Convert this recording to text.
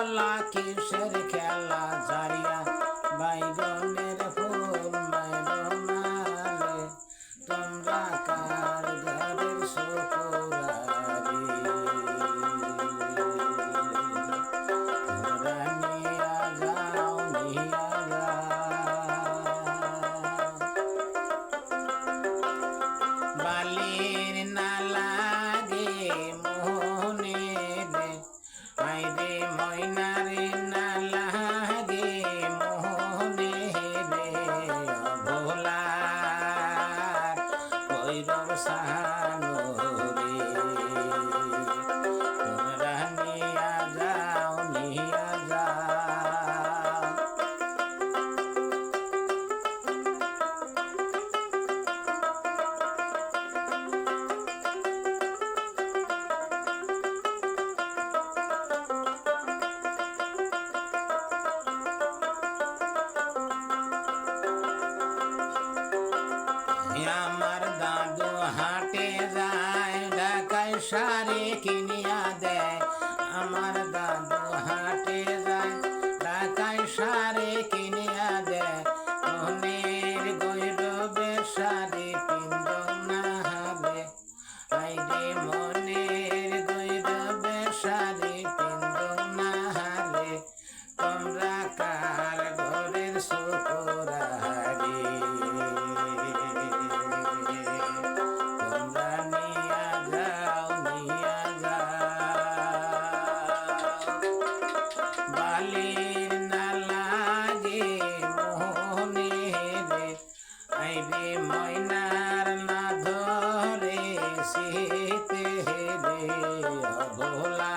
বলা কিসের খেলা যাইয়া বাইগনের ফুল মাইরো না রে তোমরা কার ঘরের শুকুরারি তোমরা নিয়া যাও নিয়া বালির না লাগে মোহনে রে আইরে ময়নারে না লাগে মোহনে রে ভোলার ভৈরব সাহানো রে তোমরা নিয়া যাও নিয়া যাও আমার দাদু হাটে যায় ঢাকায় শাড়ি কিনিয়া দেয় আমার দাদু হাটে যায় ঢাকায় শাড়ি কিনিয়া দেয় মনের গৈরবে শাড়ি পিন্দ না হবে আইরে মনের গৈরবে শাড়ি পিন্দ না হবে তোমরা কার ঘরের শুকুরারি তোমরা নিয়া যাও নিয়া যাও বালির না লাগে মোহনে রে আইরে ময়নার না ধরে শীতে রে ভোলা